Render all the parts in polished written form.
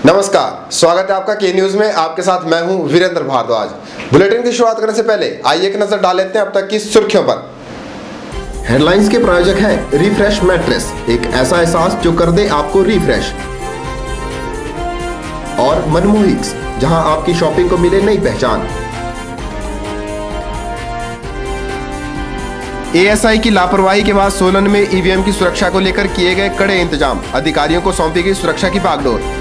नमस्कार, स्वागत है आपका के न्यूज में। आपके साथ मैं हूं वीरेंद्र भारद्वाज। बुलेटिन की शुरुआत करने से पहले आइए एक नजर डाल लेते हैं अब तक की सुर्खियों पर। हेडलाइंस के प्रायोजक हैं रिफ्रेश मैट्रेस, एक ऐसा एहसास जो कर दे आपको रिफ्रेश। और मनमोहिक्स, जहां आपकी शॉपिंग को मिले नई पहचान। एएसआई की लापरवाही के बाद सोलन में ईवीएम की सुरक्षा को लेकर किए गए कड़े इंतजाम, अधिकारियों को सौंपी गई सुरक्षा की बागडोर।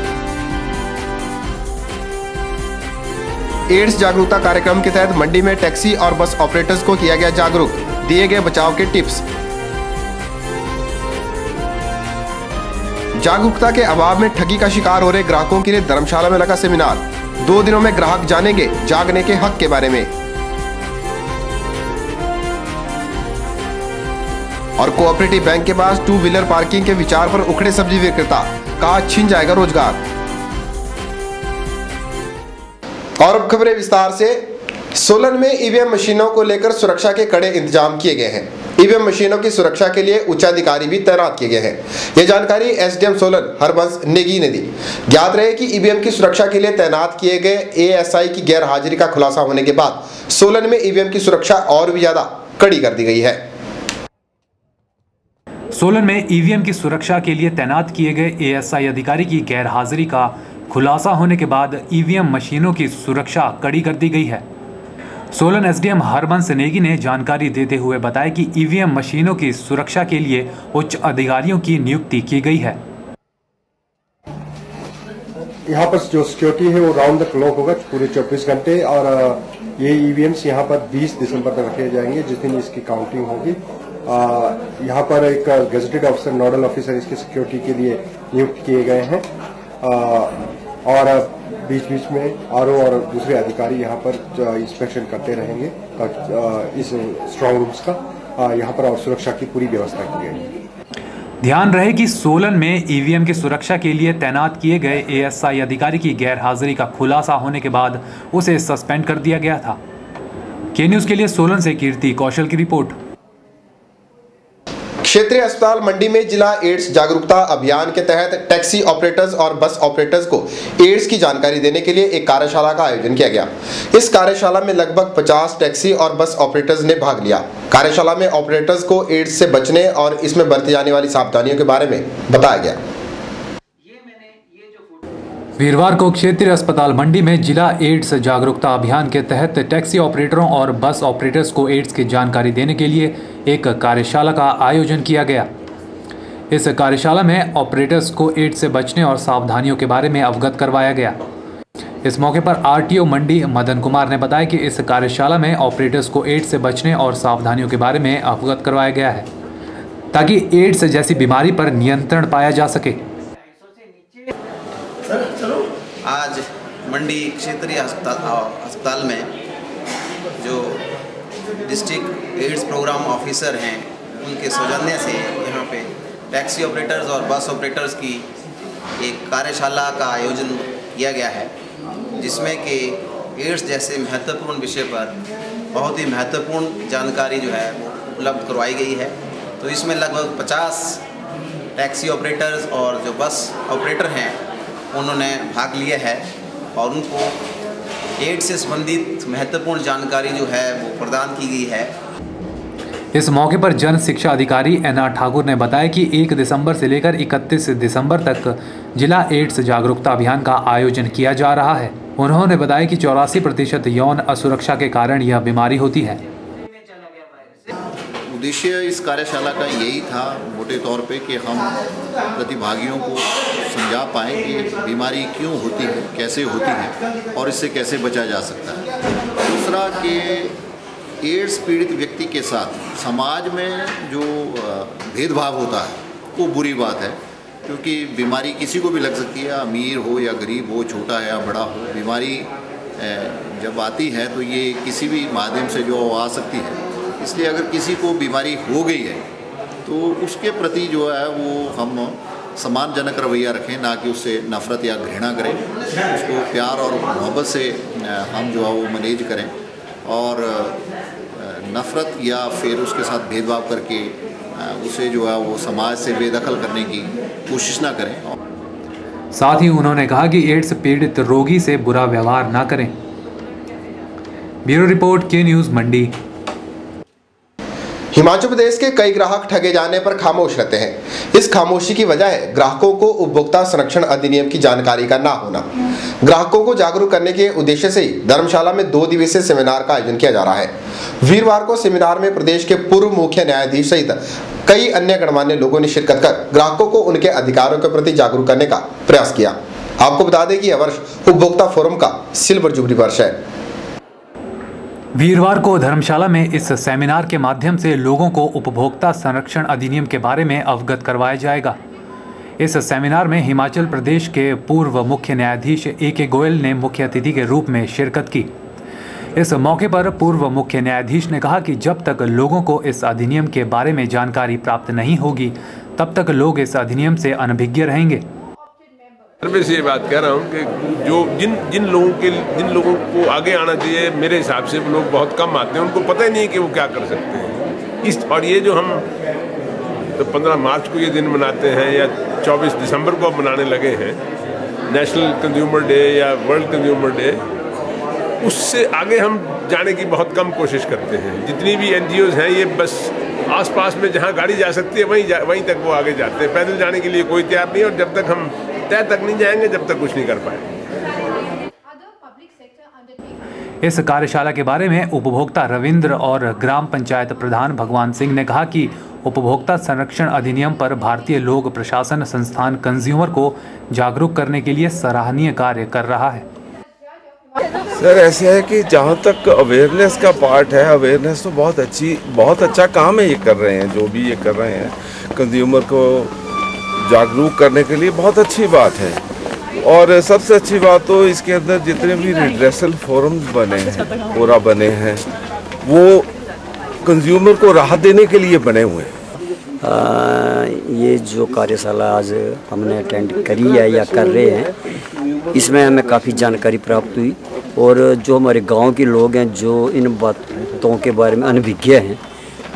एड्स जागरूकता कार्यक्रम के तहत मंडी में टैक्सी और बस ऑपरेटर्स को किया गया जागरूक, दिए गए बचाव के टिप्स। जागरूकता के अभाव में ठगी का शिकार हो रहे ग्राहकों के लिए धर्मशाला में लगा सेमिनार। 2 दिनों में ग्राहक जानेंगे जागने के हक के बारे में। और कोऑपरेटिव बैंक के पास 2 व्हीलर पार्किंग के विचार पर उखड़े सब्जी विक्रेता, कहा छिन जाएगा रोजगार। और अब खबरें विस्तार से। सोलन में ईवीएम मशीनों को लेकर सुरक्षा के कड़े इंतजाम किए गए हैं। ईवीएम मशीनों की सुरक्षा के लिए उच्चाधिकारी भी तैनात किए गए हैं। यह जानकारी एसडीएम सोलन हरबंस नेगी ने दी। ज्ञात रहे कि ईवीएम की सुरक्षा के लिए तैनात किए गए एएसआई की गैर हाजिरी का खुलासा होने के बाद सोलन में ईवीएम की सुरक्षा और भी ज्यादा कड़ी कर दी गई है। सोलन में ईवीएम की सुरक्षा के लिए तैनात किए गए एएसआई अधिकारी की गैर हाजिरी का खुलासा होने के बाद ईवीएम मशीनों की सुरक्षा कड़ी कर दी गई है। सोलन एसडीएम हरबंस नेगी ने जानकारी देते हुए बताया कि ईवीएम मशीनों की सुरक्षा के लिए उच्च अधिकारियों की नियुक्ति की गई है। यहाँ पर जो सिक्योरिटी है वो राउंड द क्लॉक होगा, पूरे 24 घंटे। और ये ईवीएम्स यहाँ पर 20 दिसंबर तक रखे जाएंगे, जिस दिन इसकी काउंटिंग होगी। यहाँ पर एक गेजेटेड ऑफिसर, नोडल ऑफिसर इसकी सिक्योरिटी के लिए नियुक्त किए गए हैं। और बीच बीच में आरओ और दूसरे अधिकारी यहाँ पर इंस्पेक्शन करते रहेंगे इस स्ट्रांग रूम्स का। यहाँ पर और सुरक्षा की पूरी व्यवस्था की गई है। ध्यान रहे कि सोलन में ईवीएम की सुरक्षा के लिए तैनात किए गए एएसआई अधिकारी की गैर हाजिरी का खुलासा होने के बाद उसे सस्पेंड कर दिया गया था। के न्यूज के लिए सोलन से कीर्ति कौशल की रिपोर्ट। क्षेत्रीय अस्पताल मंडी में जिला एड्स जागरूकता अभियान के तहत टैक्सी ऑपरेटर्स और बस ऑपरेटर्स को एड्स की जानकारी देने के लिए एक कार्यशाला का आयोजन किया गया। इस कार्यशाला में लगभग 50 टैक्सी और बस ऑपरेटर्स ने भाग लिया। कार्यशाला में ऑपरेटर्स को एड्स से बचने और इसमें बरती जाने वाली सावधानियों के बारे में बताया गया। वीरवार को क्षेत्रीय अस्पताल मंडी में जिला एड्स जागरूकता अभियान के तहत टैक्सी ऑपरेटरों और बस ऑपरेटर्स को एड्स की जानकारी देने के लिए एक कार्यशाला का आयोजन किया गया। इस कार्यशाला में ऑपरेटर्स को एड्स से बचने और सावधानियों के बारे में अवगत करवाया गया। इस मौके पर आरटीओ मंडी मदन कुमार ने बताया कि इस कार्यशाला में ऑपरेटर्स को एड्स से बचने और सावधानियों के बारे में अवगत करवाया गया है, ताकि एड्स जैसी बीमारी पर नियंत्रण पाया जा सके। आज मंडी क्षेत्रीय अस्पताल में जो डिस्ट्रिक्ट एड्स प्रोग्राम ऑफिसर हैं उनके सौजन्य से यहाँ पे टैक्सी ऑपरेटर्स और बस ऑपरेटर्स की एक कार्यशाला का आयोजन किया गया है, जिसमें कि एड्स जैसे महत्वपूर्ण विषय पर बहुत ही महत्वपूर्ण जानकारी जो है वो उपलब्ध करवाई गई है। तो इसमें लगभग 50 टैक्सी ऑपरेटर्स और जो बस ऑपरेटर हैं उन्होंने भाग लिया है और उनको एड्स से संबंधित महत्वपूर्ण जानकारी जो है वो प्रदान की गई है। इस मौके पर जन शिक्षा अधिकारी एनआर ठाकुर ने बताया कि 1 दिसंबर से लेकर 31 दिसंबर तक जिला एड्स जागरूकता अभियान का आयोजन किया जा रहा है। उन्होंने बताया कि 84% यौन असुरक्षा के कारण यह बीमारी होती है। उद्देश्य इस कार्यशाला का यही था मोटे तौर पे कि हम प्रतिभागियों को समझा पाएँ कि बीमारी क्यों होती है, कैसे होती है और इससे कैसे बचा जा सकता है। दूसरा कि एड्स पीड़ित व्यक्ति के साथ समाज में जो भेदभाव होता है वो बुरी बात है, क्योंकि बीमारी किसी को भी लग सकती है, अमीर हो या गरीब हो, छोटा है या बड़ा हो। बीमारी जब आती है तो ये किसी भी माध्यम से जो आ सकती है, इसलिए अगर किसी को बीमारी हो गई है तो उसके प्रति जो है वो हम सम्मानजनक रवैया रखें, ना कि उससे नफ़रत या घृणा करें। उसको प्यार और मोहब्बत से हम जो है वो मैनेज करें और नफ़रत या फिर उसके साथ भेदभाव करके उसे जो है वो समाज से बेदखल करने की कोशिश ना करें। साथ ही उन्होंने कहा कि एड्स पीड़ित रोगी से बुरा व्यवहार न करें। ब्यूरो रिपोर्ट, के न्यूज़, मंडी। हिमाचल प्रदेश के कई ग्राहक ठगे जाने पर खामोश रहते हैं। इस खामोशी की वजह है ग्राहकों को उपभोक्ता संरक्षण अधिनियम की जानकारी का ना होना। ग्राहकों को जागरूक करने के उद्देश्य से ही धर्मशाला में 2 दिवसीय सेमिनार का आयोजन किया जा रहा है। वीरवार को सेमिनार में प्रदेश के पूर्व मुख्य न्यायाधीश सहित कई अन्य गणमान्य लोगों ने शिरकत कर ग्राहकों को उनके अधिकारों के प्रति जागरूक करने का प्रयास किया। आपको बता दें कि यह वर्ष उपभोक्ता फोरम का सिल्वर जुबली वर्ष है। वीरवार को धर्मशाला में इस सेमिनार के माध्यम से लोगों को उपभोक्ता संरक्षण अधिनियम के बारे में अवगत करवाया जाएगा। इस सेमिनार में हिमाचल प्रदेश के पूर्व मुख्य न्यायाधीश A.K. गोयल ने मुख्य अतिथि के रूप में शिरकत की। इस मौके पर पूर्व मुख्य न्यायाधीश ने कहा कि जब तक लोगों को इस अधिनियम के बारे में जानकारी प्राप्त नहीं होगी तब तक लोग इस अधिनियम से अनभिज्ञ रहेंगे। मैं से ये बात कह रहा हूँ कि जो जिन लोगों को आगे आना चाहिए, मेरे हिसाब से वो लोग बहुत कम आते हैं, उनको पता ही नहीं कि वो क्या कर सकते हैं। और ये जो हम तो 15 मार्च को ये दिन मनाते हैं या 24 दिसंबर को अब मनाने लगे हैं, नेशनल कंज्यूमर डे या वर्ल्ड कंज्यूमर डे, उससे आगे हम जाने की बहुत कम कोशिश करते हैं। जितनी भी NGOs हैं ये बस आसपास में जहाँ गाड़ी जा सकती है वहीं तक वो आगे जाते हैं। पैदल जाने के लिए कोई तैयार नहीं, और जब तक हम तय तक नहीं जाएंगे जब तक कुछ नहीं कर पाएंगे। इस कार्यशाला के बारे में उपभोक्ता रविंद्र और ग्राम पंचायत प्रधान भगवान सिंह ने कहा कि उपभोक्ता संरक्षण अधिनियम पर भारतीय लोक प्रशासन संस्थान कंज्यूमर को जागरूक करने के लिए सराहनीय कार्य कर रहा है। सर ऐसे है कि जहाँ तक अवेयरनेस का पार्ट है, अवेयरनेस तो बहुत अच्छा काम है ये कर रहे हैं, जो भी ये कर रहे हैं कंज्यूमर को जागरूक करने के लिए बहुत अच्छी बात है। और सबसे अच्छी बात तो इसके अंदर जितने भी रिड्रेसल फोरम्स बने हैं, कोरा बने हैं, वो कंज्यूमर को राहत देने के लिए बने हुए हैं। ये जो कार्यशाला आज हमने अटेंड करी है या कर रहे हैं, इसमें हमें काफ़ी जानकारी प्राप्त हुई। और जो हमारे गांव के लोग हैं जो इन बातों के बारे में अनभिज्ञ हैं,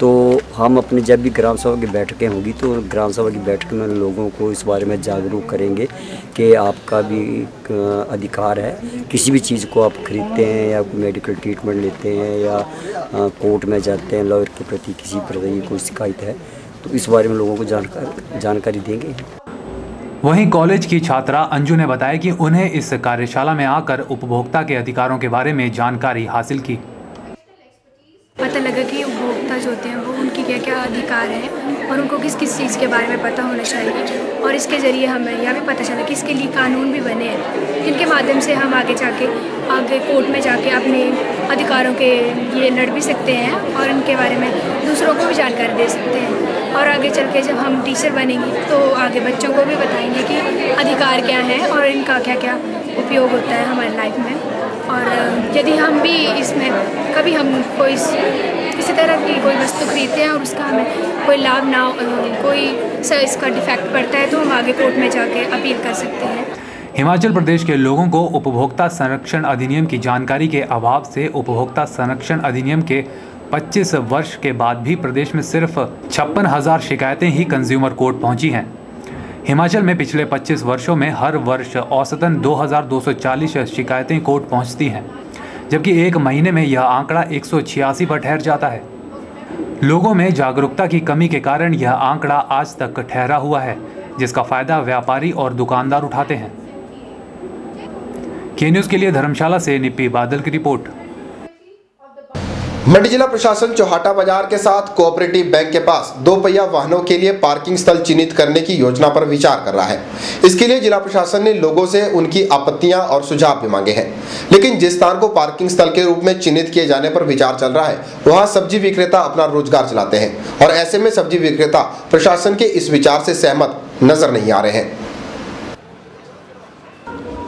तो हम अपनी जब भी ग्राम सभा की बैठकें होगी तो ग्राम सभा की बैठक में लोगों को इस बारे में जागरूक करेंगे कि आपका भी अधिकार है। किसी भी चीज़ को आप खरीदते हैं या मेडिकल ट्रीटमेंट लेते हैं या कोर्ट में जाते हैं, लॉयर के प्रति किसी प्रकार की कोई शिकायत है तो इस बारे में लोगों को जानकारी देंगे। वहीं कॉलेज की छात्रा अंजू ने बताया कि उन्हें इस कार्यशाला में आकर उपभोक्ता के अधिकारों के बारे में जानकारी हासिल की। पता लगा कि उपभोक्ता जो होते हैं वो उनकी क्या क्या अधिकार हैं और उनको किस किस चीज़ के बारे में पता होना चाहिए। और इसके ज़रिए हमें यह भी पता चला कि इसके लिए कानून भी बने हैं जिनके माध्यम से हम आगे कोर्ट में जाके अपने अधिकारों के ये लड़ भी सकते हैं और इनके बारे में दूसरों को भी जानकारी दे सकते हैं। और आगे चल के जब हम टीचर बनेंगे तो आगे बच्चों को भी बताएंगे कि अधिकार क्या है और इनका क्या क्या उपयोग होता है हमारी लाइफ में। और यदि हम भी इसमें कभी हम किसी तरह की कोई वस्तु खरीदते हैं और उसका हमें कोई लाभ ना कोई इसका डिफेक्ट पड़ता है तो हम आगे कोर्ट में जाके अपील कर सकते हैं। हिमाचल प्रदेश के लोगों को उपभोक्ता संरक्षण अधिनियम की जानकारी के अभाव से उपभोक्ता संरक्षण अधिनियम के 25 वर्ष के बाद भी प्रदेश में सिर्फ 56,000 शिकायतें ही कंज्यूमर कोर्ट पहुंची हैं। हिमाचल में पिछले 25 वर्षों में हर वर्ष औसतन 2,240 शिकायतें कोर्ट पहुंचती हैं, जबकि एक महीने में यह आंकड़ा 186 पर ठहर जाता है। लोगों में जागरूकता की कमी के कारण यह आंकड़ा आज तक ठहरा हुआ है, जिसका फायदा व्यापारी और दुकानदार उठाते हैं। के न्यूज़ के लिए धर्मशाला से निप्पी बादल की रिपोर्ट। मंडी जिला प्रशासन चौहाटा बाजार के साथ कोऑपरेटिव बैंक के पास 2 पहिया वाहनों के लिए पार्किंग स्थल चिन्हित करने की योजना पर विचार कर रहा है। इसके लिए जिला प्रशासन ने लोगों से उनकी आपत्तियां और सुझाव भी मांगे हैं, लेकिन जिस स्थान को पार्किंग स्थल के रूप में चिन्हित किए जाने पर विचार चल रहा है वहां सब्जी विक्रेता अपना रोजगार चलाते हैं और ऐसे में सब्जी विक्रेता प्रशासन के इस विचार से सहमत नजर नहीं आ रहे हैं।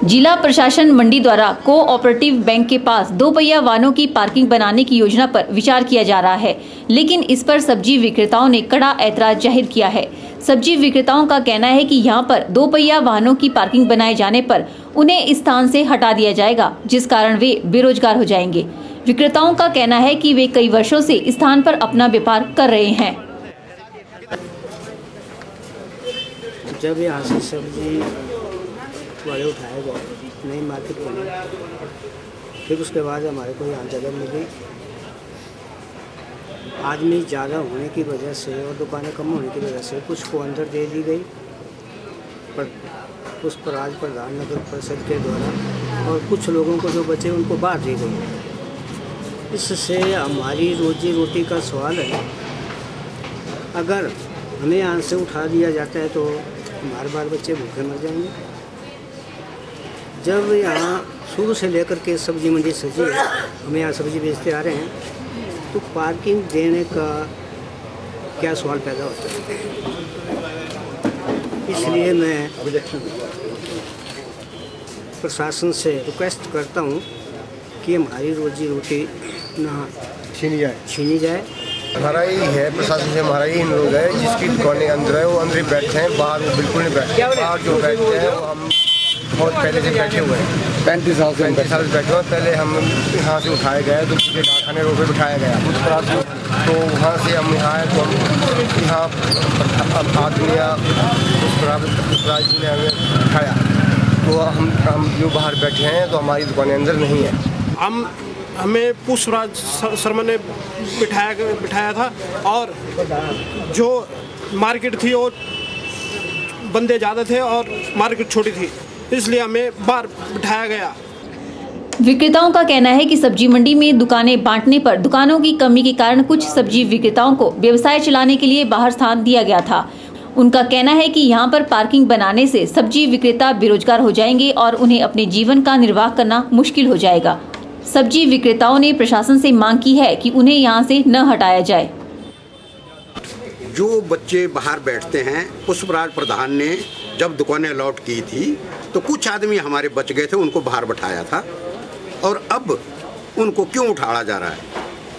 जिला प्रशासन मंडी द्वारा कोऑपरेटिव बैंक के पास 2 पहिया वाहनों की पार्किंग बनाने की योजना पर विचार किया जा रहा है, लेकिन इस पर सब्जी विक्रेताओं ने कड़ा ऐतराज जाहिर किया है। सब्जी विक्रेताओं का कहना है कि यहां पर 2 पहिया वाहनों की पार्किंग बनाए जाने पर उन्हें इस स्थान से हटा दिया जाएगा, जिस कारण वे बेरोजगार हो जाएंगे। विक्रेताओं का कहना है कि वे कई वर्षों से इस स्थान पर अपना व्यापार कर रहे हैं। जब यहाँ से सब्जी वाले उठाए गए, नई मार्केट बनी। फिर उसके बाद हमारे को यहाँ जगह मिल गई। आदमी ज़्यादा होने की वजह से और दुकानें कम होने की वजह से कुछ को अंदर दे दी गई, पर पुष्पराज प्रधान नगर परिषद के द्वारा, और कुछ लोगों को जो बचे उनको बाहर दी गई। इससे हमारी रोजी रोटी का सवाल है। अगर हमें यहाँ से उठा दिया जाता है तो हमारे बाल बच्चे भूखे मर जाएंगे। जब यहाँ शुरू से लेकर के सब्जी मंडी सजी है, हम यहाँ सब्जी बेचते आ रहे हैं, तो पार्किंग देने का क्या सवाल पैदा होता है। इसलिए मैं प्रशासन से रिक्वेस्ट करता हूँ कि हमारी रोजी रोटी ना छीनी जाए। हमारा ही है, प्रशासन से हमारा ही इन लोग है, जिसकी दुकानें अंदर है वो अंदर ही बैठे हैं, बाहर वो बिल्कुल नहीं बैठते। बाहर जो बैठते हैं वो हम बहुत पहले से बैठे हुए हैं, 35 साल से बैठे हुए हैं। पहले हम यहाँ से उठाए गए तो पिछले डाकखाने रोड पर बिठाया गया, तो वहाँ से हम यहाँ आए तो हम यहाँ आदमी पुष्पराज जी ने हमें उठाया, तो हम जो बाहर बैठे हैं तो हमारी दुकानें अंदर नहीं है। हमें पुष्पराज शर्मा ने बिठाया था, और जो मार्केट थी वो बंदे ज़्यादा थे और मार्केट छोटी थी, इसलिए हमें बाहर बिठाया गया। विक्रेताओं का कहना है कि सब्जी मंडी में दुकानें बांटने पर दुकानों की कमी के कारण कुछ सब्जी विक्रेताओं को व्यवसाय चलाने के लिए बाहर स्थान दिया गया था। उनका कहना है कि यहाँ पर पार्किंग बनाने से सब्जी विक्रेता बेरोजगार हो जाएंगे और उन्हें अपने जीवन का निर्वाह करना मुश्किल हो जाएगा। सब्जी विक्रेताओं ने प्रशासन से मांग की है कि उन्हें यहाँ से न हटाया जाए। जो बच्चे बाहर बैठते हैं, पुष्पराज प्रधान ने जब दुकानें अलॉट की थी तो कुछ आदमी हमारे बच गए थे, उनको बाहर बैठाया था, और अब उनको क्यों उठाया जा रहा है?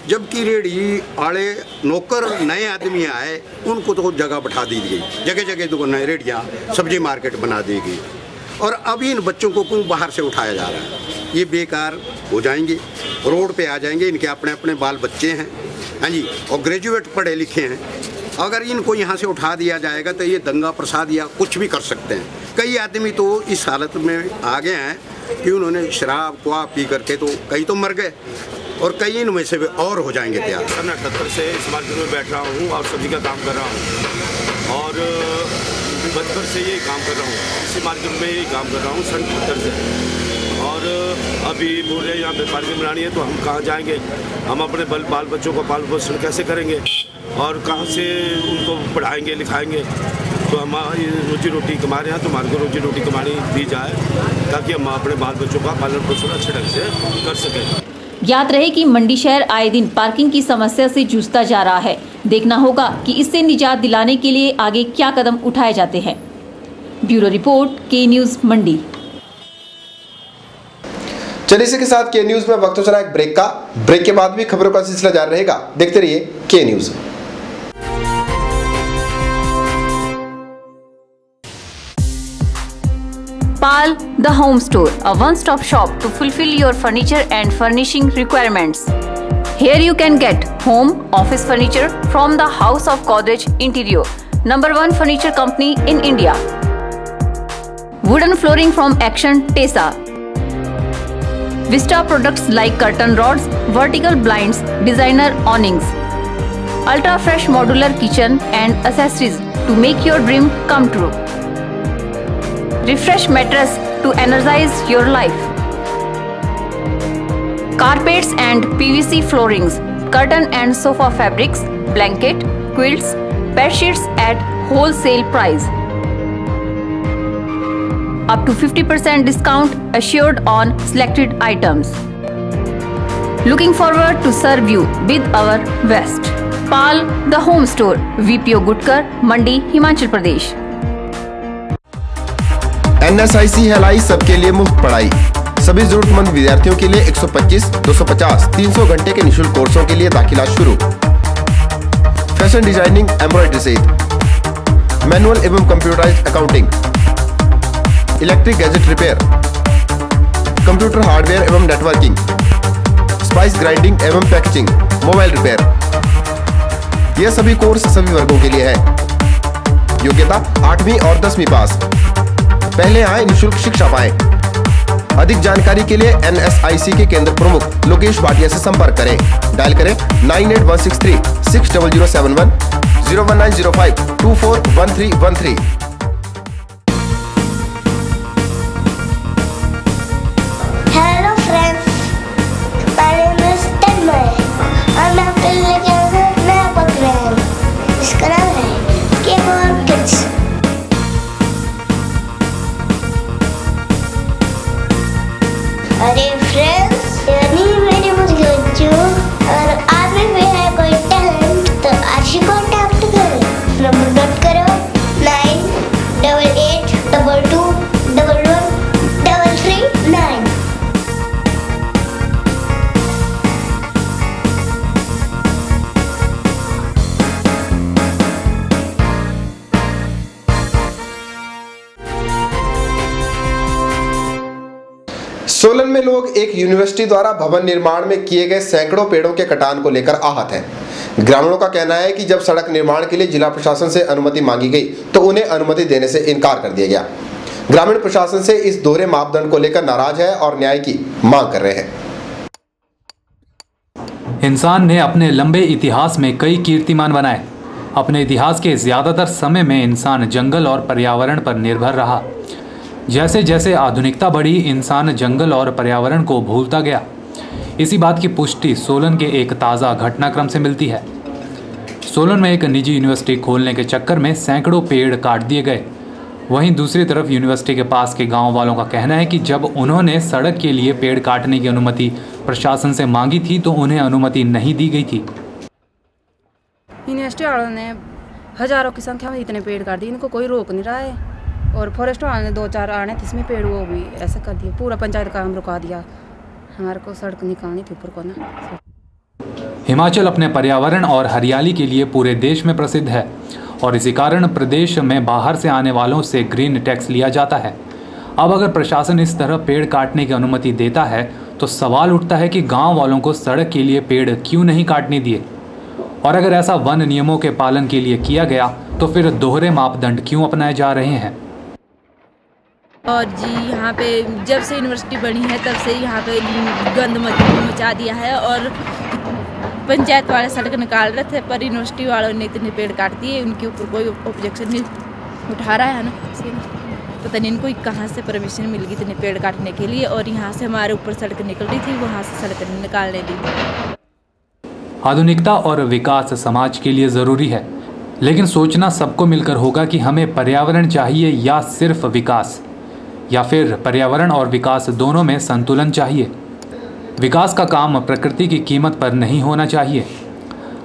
जबकि रेडी आड़े नौकर नए आदमी आए, उनको तो जगह बैठा दी गई, जगह जगह दुकानें रेडियाँ सब्जी मार्केट बना दी गई, और अभी इन बच्चों को क्यों बाहर से उठाया जा रहा है? ये बेकार हो जाएंगे, रोड पे आ जाएंगे। इनके अपने अपने बाल बच्चे हैं, हाँ जी, और ग्रेजुएट पढ़े लिखे हैं। अगर इनको यहाँ से उठा दिया जाएगा तो ये दंगा प्रसाद या कुछ भी कर सकते हैं। कई आदमी तो इस हालत में आ गए हैं कि उन्होंने शराब क्वा पी करके तो कई तो मर गए, और कई इनमें से और हो जाएंगे तैयार। मैं 78 से इस मार्केट में बैठ रहा हूँ और सब्जी का काम कर रहा हूँ, और बचपन से यही काम कर रहा हूँ, इसी मार्केट में यही काम कर रहा हूँ सन 70 से। और अभी बोल रहे यहाँ पे पार्किंग बनानी है तो हम कहाँ जाएंगे? हम अपने बाल बच्चों का पाल पोषण कैसे करेंगे, और कहाँ से उनको पढ़ाएंगे लिखाएंगे? तो हमारी रोजी रोटी कमा रहे हैं, तो हमारे को रोजी रोटी कमानी दी जाए ताकि हम अपने बाल बच्चों का पालन पोषण अच्छे ढंग से कर सकें। ज्ञात रहे कि मंडी शहर आए दिन पार्किंग की समस्या से जूझता जा रहा है। देखना होगा कि इससे निजात दिलाने के लिए आगे क्या कदम उठाए जाते हैं। ब्यूरो रिपोर्ट, के न्यूज मंडी। चलिए इसी के साथ के न्यूज में वक्त हो चला एक ब्रेक का। ब्रेक के बाद भी खबरों का सिलसिला जारी रहेगा, देखते रहिए के news. Pal, the home store, a one-stop shop to fulfill your furniture and furnishing requirements. Here you can get home, office furniture from the House of Godrej Interior, #1 furniture company in India. Wooden flooring from Action Tesa. Vista products like curtain rods, vertical blinds, designer awnings. Ultra fresh modular kitchen and accessories to make your dream come true. Refresh mattress to energize your life. Carpets and PVC floorings, curtain and sofa fabrics, blanket, quilts, bed sheets at wholesale price. Up to 50% discount assured on selected items. Looking forward to serve you with our best. Pal, the home store, VPO Gutkar, Mandi, Himachal Pradesh. NSIC है सबके लिए मुफ्त पढ़ाई। सभी जरूरतमंद विद्यार्थियों के लिए 125, 250, 300 घंटे के निःशुल्क कोर्सों के लिए दाखिला शुरू। फैशन डिजाइनिंग, एम्ब्रॉयडरी सहित मैनुअल एवं computerised accounting, electric gadget repair, computer hardware एवं नेटवर्किंग, स्पाइस ग्राइंडिंग एवं पैकेजिंग, मोबाइल रिपेयर। यह सभी कोर्स सभी वर्गों के लिए है। योग्यता 8वीं और 10वीं पास। पहले आए निःशुल्क शिक्षा पाएं। अधिक जानकारी के लिए NSIC के केंद्र प्रमुख लोकेश भाटिया से संपर्क करें। डायल करें 9816360071 01905241313। Hello friends, my name is Tanmay और मैं आपके लिए लेके आया हूँ नया प्रोग्राम जिसका नाम है Keyboard Kids। अरे फ्रेंड्स, यानी मेरे मुझे बच्चों और आप में भी है कोई टैलेंट तो आज ही कॉन्टैक्ट करें। नंबर नोट करो 9882221139। सोलन में लोग एक यूनिवर्सिटी द्वारा भवन निर्माण में किए गए सैकड़ों पेड़ों के कटान को लेकर आहत हैं। ग्रामीणों का कहना है कि जब सड़क निर्माण के लिए जिला प्रशासन से अनुमति मांगी गई तो उन्हें अनुमति देने से इनकार कर दिया गया। ग्रामीण प्रशासन से इस दोहरे मापदंड को लेकर नाराज है और न्याय की मांग कर रहे हैं। इंसान ने अपने लंबे इतिहास में कई कीर्तिमान बनाए। अपने इतिहास के ज्यादातर समय में इंसान जंगल और पर्यावरण पर निर्भर रहा। जैसे जैसे आधुनिकता बढ़ी, इंसान जंगल और पर्यावरण को भूलता गया। इसी बात की पुष्टि सोलन के एक ताज़ा घटनाक्रम से मिलती है। सोलन में एक निजी यूनिवर्सिटी खोलने के चक्कर में सैकड़ों पेड़ काट दिए गए। वहीं दूसरी तरफ यूनिवर्सिटी के पास के गांव वालों का कहना है कि जब उन्होंने सड़क के लिए पेड़ काटने की अनुमति प्रशासन से मांगी थी तो उन्हें अनुमति नहीं दी गई थी। यूनिवर्सिटी वालों ने हजारों की संख्या में इतने पेड़ काट दिए, इनको कोई रोक नहीं रहा है। और फॉरेस्ट वालों ने 2-4 आने थे इसमें पेड़, वो भी ऐसे कर दिए। पूरा पंचायत काम रुका दिया। हमारे को सड़क निकालनी थी ऊपर को ना। हिमाचल अपने पर्यावरण और हरियाली के लिए पूरे देश में प्रसिद्ध है और इसी कारण प्रदेश में बाहर से आने वालों से ग्रीन टैक्स लिया जाता है। अब अगर प्रशासन इस तरह पेड़ काटने की अनुमति देता है तो सवाल उठता है कि गांव वालों को सड़क के लिए पेड़ क्यों नहीं काटने दिए, और अगर ऐसा वन नियमों के पालन के लिए किया गया तो फिर दोहरे मापदंड क्यों अपनाए जा रहे हैं। और जी यहाँ पे जब से यूनिवर्सिटी बनी है तब से यहाँ पे गंद मचा दिया है और पंचायत वाले सड़क निकाल रहे थे पर यूनिवर्सिटी वालों ने इतने पेड़ काट दिए, उनके ऊपर कोई ऑब्जेक्शन नहीं उठा रहा है ना। पता नहीं इनको कहाँ से परमिशन मिल गई इतने पेड़ काटने के लिए, और यहाँ से हमारे ऊपर सड़क निकल रही थी, वहाँ से सड़क निकालने दी। आधुनिकता और विकास समाज के लिए ज़रूरी है, लेकिन सोचना सबको मिलकर होगा कि हमें पर्यावरण चाहिए या सिर्फ विकास, या फिर पर्यावरण और विकास दोनों में संतुलन चाहिए। विकास का काम प्रकृति की कीमत पर नहीं होना चाहिए।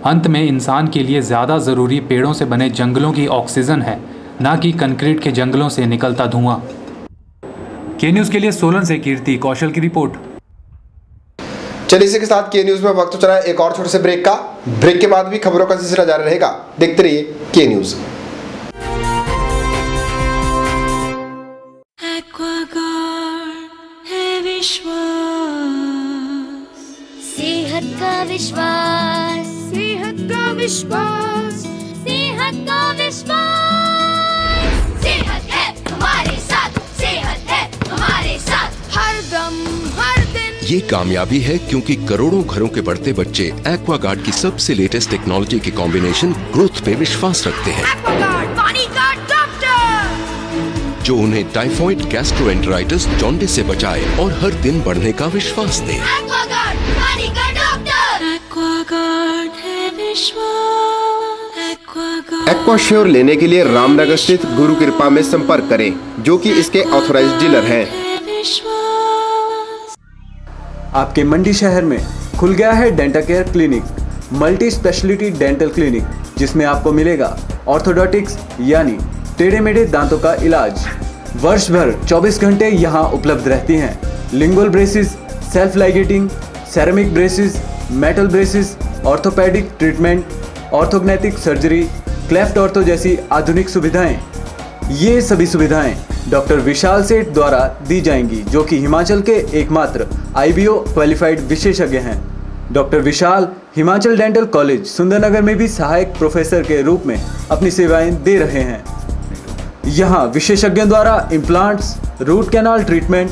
अंत में इंसान के लिए ज़्यादा ज़रूरी पेड़ों से बने जंगलों की ऑक्सीजन है, ना कि कंक्रीट के जंगलों से निकलता धुआं। के न्यूज़ के लिए सोलन से कीर्ति कौशल की रिपोर्ट। चलिए इसी के साथ के न्यूज़ में वक्त हो चला है एक और छोटे से ब्रेक का। ब्रेक के बाद भी खबरों का सिलसिला जारी रहेगा। देखते रहिए के न्यूज़। सेहत का विश्वास, सेहत का विश्वास, सेहत का विश्वास। सेहत है हमारे साथ, सेहत है हमारे साथ, हर दम हर दिन। ये कामयाबी है क्योंकि करोड़ों घरों के बढ़ते बच्चे एक्वागार्ड की सबसे लेटेस्ट टेक्नोलॉजी के कॉम्बिनेशन ग्रोथ पे विश्वास रखते हैं, एक्वागार्ड पानी का डॉक्टर, जो उन्हें टाइफॉइड, गैस्ट्रोएंटेराइटिस, जॉन्डिस से बचाए और हर दिन बढ़ने का विश्वास दे। एक्वागार्ड पानी का डॉक्टर, एक्वागार्ड है विश्वास, एक्वागार्ड। एक्वाश्योर लेने के लिए रामनगर स्थित गुरु कृपा में संपर्क करें, जो कि इसके ऑथराइज्ड डीलर हैं। आपके मंडी शहर में खुल गया है dental care clinic, multi speciality dental clinic, जिसमें आपको मिलेगा ऑर्थोडोंटिक्स यानी टेढ़े मेढ़े दांतों का इलाज। वर्ष भर 24 घंटे यहाँ उपलब्ध रहती हैं। Lingual braces, self ligating, ceramic braces, metal braces, orthopedic treatment, orthognathic surgery, cleft ortho जैसी आधुनिक सुविधाएं। ये सभी सुविधाएं डॉक्टर विशाल सेठ द्वारा दी जाएंगी, जो कि हिमाचल के एकमात्र IBO क्वालिफाइड विशेषज्ञ हैं। डॉक्टर विशाल हिमाचल डेंटल कॉलेज सुंदरनगर में भी सहायक प्रोफेसर के रूप में अपनी सेवाएं दे रहे हैं। यहाँ विशेषज्ञों द्वारा इम्प्लांट्स, रूट कैनाल ट्रीटमेंट,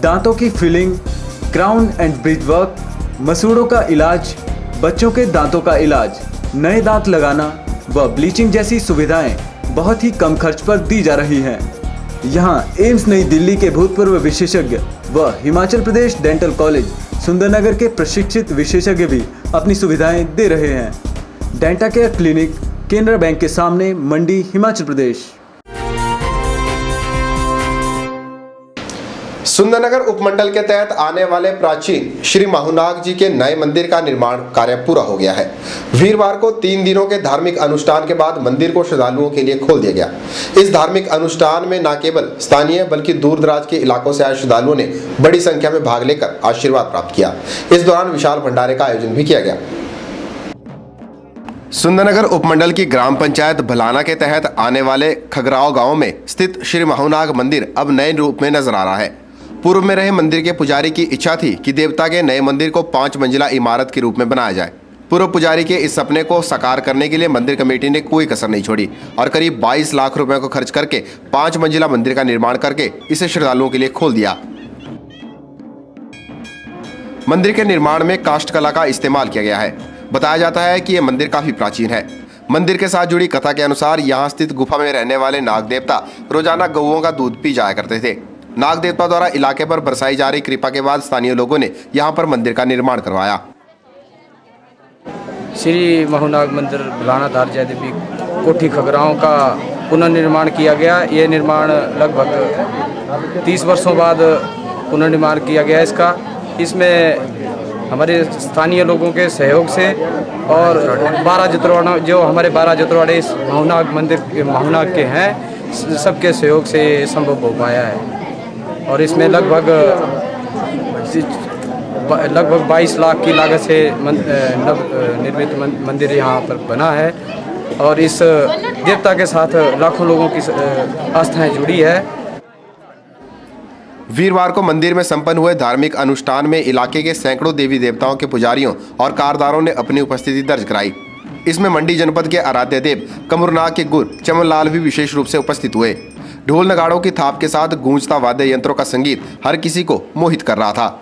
दांतों की filling, crown and bridge work, मसूड़ों का इलाज, बच्चों के दांतों का इलाज, नए दांत लगाना व ब्लीचिंग जैसी सुविधाएं बहुत ही कम खर्च पर दी जा रही हैं। यहाँ एम्स नई दिल्ली के भूतपूर्व विशेषज्ञ व हिमाचल प्रदेश डेंटल कॉलेज सुंदरनगर के प्रशिक्षित विशेषज्ञ भी अपनी सुविधाएं दे रहे हैं। Denta care clinic, Canara bank के सामने, मंडी, हिमाचल प्रदेश। सुंदरनगर उपमंडल के तहत आने वाले प्राचीन श्री माहुनाग जी के नए मंदिर का निर्माण कार्य पूरा हो गया है। वीरवार को 3 दिनों के धार्मिक अनुष्ठान के बाद मंदिर को श्रद्धालुओं के लिए खोल दिया गया। इस धार्मिक अनुष्ठान में न केवल स्थानीय बल्कि दूर दराज के इलाकों से आए श्रद्धालुओं ने बड़ी संख्या में भाग लेकर आशीर्वाद प्राप्त किया। इस दौरान विशाल भंडारे का आयोजन भी किया गया। सुंदरनगर उपमंडल की ग्राम पंचायत भलाना के तहत आने वाले खगराव गांव में स्थित श्री माहुनाग मंदिर अब नए रूप में नजर आ रहा है। पूर्व में रहे मंदिर के पुजारी की इच्छा थी कि देवता के नए मंदिर को 5 मंजिला इमारत के रूप में बनाया जाए। पूर्व पुजारी के इस सपने को साकार करने के लिए मंदिर कमेटी ने कोई कसर नहीं छोड़ी और करीब 22 लाख रुपए को खर्च करके 5 मंजिला मंदिर का निर्माण करके इसे श्रद्धालुओं के लिए खोल दिया। मंदिर के निर्माण में काष्ठ कला का इस्तेमाल किया गया है। बताया जाता है कि यह मंदिर काफी प्राचीन है। मंदिर के साथ जुड़ी कथा के अनुसार यहाँ स्थित गुफा में रहने वाले नाग देवता रोजाना गौओं का दूध पी जाया करते थे। नाग देवता द्वारा इलाके पर बरसाई जा रही कृपा के बाद स्थानीय लोगों ने यहाँ पर मंदिर का निर्माण करवाया। श्री माहुनाग मंदिर भलाना धारजा देवी कोठी खगराव का पुनर्निर्माण किया गया। ये निर्माण लगभग 30 वर्षों बाद पुनर्निर्माण किया गया इसका। इसमें हमारे स्थानीय लोगों के सहयोग से और 12 जतरवाड़ा जो हमारे 12 जतरवाड़े इस माहुनाग मंदिर माहुनाग के हैं, सबके सहयोग से संभव हो पाया है। और इसमें लगभग 22 लाख की लागत से निर्मित मंदिर यहाँ पर बना है और इस देवता के साथ लाखों लोगों की आस्थाएं जुड़ी है। वीरवार को मंदिर में संपन्न हुए धार्मिक अनुष्ठान में इलाके के सैकड़ों देवी देवताओं के पुजारियों और कारदारों ने अपनी उपस्थिति दर्ज कराई। इसमें मंडी जनपद के आराध्य देव कमुरनाग के गुर चमन लाल भी विशेष रूप से उपस्थित हुए। ढोल नगाड़ों की थाप के साथ गूंजता वाद्य यंत्रों का संगीत हर किसी को मोहित कर रहा था।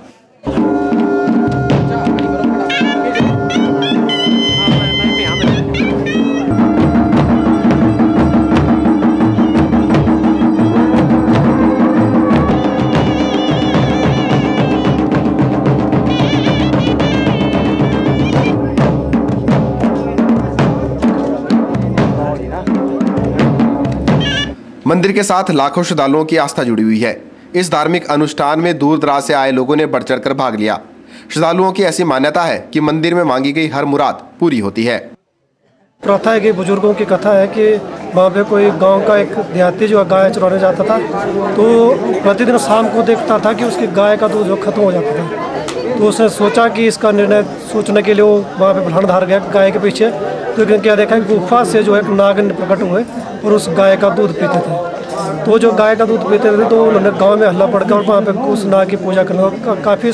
मंदिर के साथ लाखों श्रद्धालुओं की आस्था जुड़ी हुई है। इस धार्मिक अनुष्ठान में दूर दराज से आए लोगों ने बढ़ चढ़कर भाग लिया। श्रद्धालुओं की ऐसी मान्यता है कि मंदिर में मांगी गई हर मुराद पूरी होती है। प्रथा है कि बुजुर्गों की कथा है कि वहाँ पे कोई गांव का एक देहाती जो गाय चराने जाता था तो प्रतिदिन शाम को देखता था कि उसकी गाय का दूध जो खत्म हो जाता था। तो उसने सोचा कि इसका निर्णय सोचने के लिए वो वहाँ पे भलाना धार गया गाय के पीछे। तो क्या देखा कि गुफा से जो है नाग प्रकट हुए और उस गाय का दूध पीते थे। तो जो गाय का दूध पीते थे तो उन्होंने गांव में हल्ला पड़ गया और वहाँ पे उस नाग की पूजा करना काफ़ी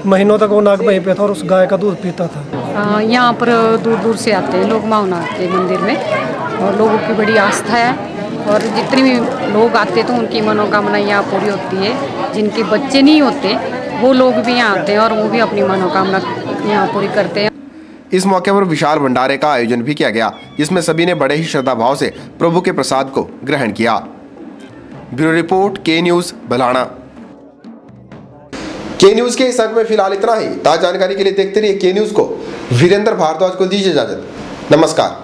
महीनों तक वो नाग वहीं पे था और उस गाय का दूध पीता था। यहाँ पर दूर दूर से आते हैं लोग माहुनाग के मंदिर में और लोगों की बड़ी आस्था है और जितने भी लोग आते तो उनकी मनोकामना यहाँ पूरी होती है। जिनके बच्चे नहीं होते वो लोग भी यहाँ आते हैं और वो भी अपनी मनोकामना यहाँ पूरी करते हैं। इस मौके पर विशाल भंडारे का आयोजन भी किया गया, जिसमें सभी ने बड़े ही श्रद्धा भाव से प्रभु के प्रसाद को ग्रहण किया। ब्यूरो रिपोर्ट, के न्यूज भलाना। के न्यूज के इस अंक में फिलहाल इतना ही। ताज़ा जानकारी के लिए देखते रहिए के न्यूज को। वीरेंद्र भारद्वाज को दीजिए इजाजत। नमस्कार।